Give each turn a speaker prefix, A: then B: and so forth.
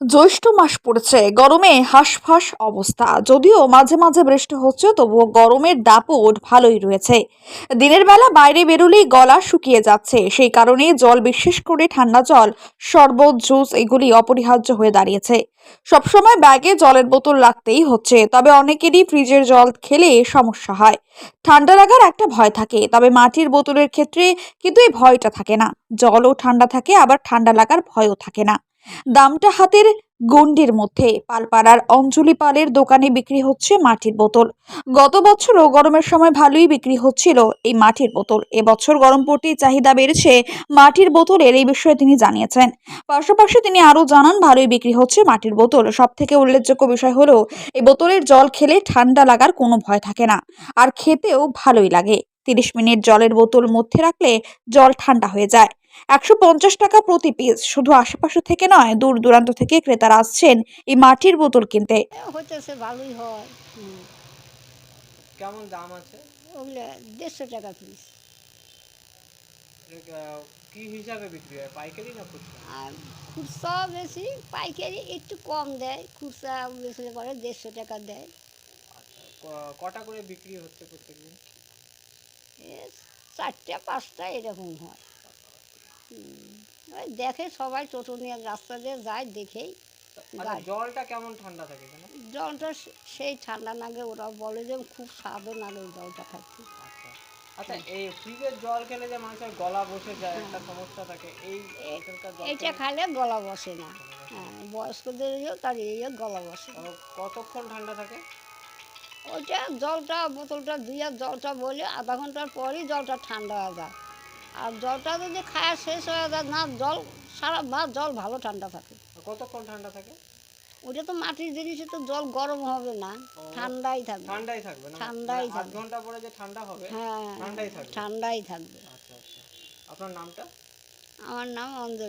A: জ্যৈষ্ঠ মাস পড়েছে, গরমে হাঁসফাঁস অবস্থা। যদিও মাঝে মাঝে বৃষ্টি হচ্ছে, তবুও গরমের দাপট ভালোই রয়েছে। দিনের বেলা বাইরে বেরোলেই গলা শুকিয়ে যাচ্ছে। সেই কারণে জল, বিশেষ করে ঠান্ডা জল, শরবত, জুস এগুলি অপরিহার্য হয়ে দাঁড়িয়েছে। সবসময় ব্যাগে জলের বোতল রাখতেই হচ্ছে। তবে অনেকেরই ফ্রিজের জল খেলে সমস্যা হয়, ঠান্ডা লাগার একটা ভয় থাকে। তবে মাটির বোতলের ক্ষেত্রে কিন্তু এই ভয়টা থাকে না। জলও ঠান্ডা থাকে, আবার ঠান্ডা লাগার ভয়ও থাকে না। দামটা হাতের গণ্ডির মধ্যে। পালপাড়ার অঞ্জলি পালের দোকানে বিক্রি হচ্ছে মাটির বোতল। গত বছরও গরমের সময় ভালোই বিক্রি হচ্ছিল এই মাটির বোতল। এবছর গরম পড়তেই চাহিদা বেড়েছে মাটির বোতলের, এই বিষয়ে তিনি জানিয়েছেন। পাশাপাশি তিনি আরো জানান, ভালোই বিক্রি হচ্ছে মাটির বোতল। সব থেকে উল্লেখযোগ্য বিষয় হলো, এই বোতলের জল খেলে ঠান্ডা লাগার কোনো ভয় থাকে না, আর খেতেও ভালোই লাগে। 30 মিনিট জলের বোতল মধ্যে রাখলে জল ঠান্ডা হয়ে যায়। 150 টাকা প্রতি পিস। শুধু আশেপাশে থেকে নয়, দূর দূরান্ত থেকে ক্রেতারা আসছেন এই মাটির বোতল কিনতে।
B: হইতেছে ভালোই হয়।
C: কেমন দাম আছে?
B: ওগুলো 150 টাকা পিস।
C: এটা কি হিসাবে বিক্রি হয়, পাইকারি না খুচরা?
B: আর খুচরা বেশি, পাইকারি একটু কম দেয়। খুচরা বেচলে পরে 150 টাকা দেয়।
C: আচ্ছা, কটা করে বিক্রি হচ্ছে প্রত্যেকদিন?
B: এ 4টা 5টা এরকম হয়। ওই দেখে সবাই, টোটো নিয়ে রাস্তা দিয়ে যায়, দেখেই
C: আচ্ছা,
B: গাড়ি।
C: জলটা কেমন ঠান্ডা থাকে এখানে?
B: জলটা সেই ঠান্ডা লাগে, ওরা বলে যে খুব স্বাদও লাগে ওই জলটা খাইতে।
C: আচ্ছা আচ্ছা, এই ফ্রিজের জল খেলে যে মানুষের গলা বসে যায়, একটা
B: হ্যাঁ,
C: সমস্যা থাকে, এই এখানকার জল
B: এইটা
C: খেলে
B: খাইলে গলা বসে না।
C: গলা বসে না?
B: হ্যাঁ, বয়স্কদেরও তার গলা বসে না।
C: কতক্ষণ ঠান্ডা থাকে?
B: ওইটা জলটা, বোতলটা দিয়ে জলটা বলে আধা ঘন্টার পরই জলটা ঠান্ডা হয়ে যায়। আর জলটা যদি খাওয়া শেষ হয়ে যায় না, জল সারা মাস জল ভালো ঠান্ডা থাকে।
C: কতক্ষণ ঠান্ডা থাকে?
B: ওটা তো মাটির জিনিসে তো জল গরম হবে না,
C: ও,
B: ঠান্ডাই থাকবে।
C: ঠান্ডাই থাকবে না?
B: ঠান্ডাই
C: মানে 8
B: থাকবে।
C: ঘন্টা পরে যে ঠান্ডা হবে,
B: হ্যাঁ,
C: ঠান্ডাই থাকবে?
B: ঠান্ডাই থাকবে।
C: আচ্ছা আচ্ছা, আপনার নামটা?
B: আমার নাম অঞ্জলি।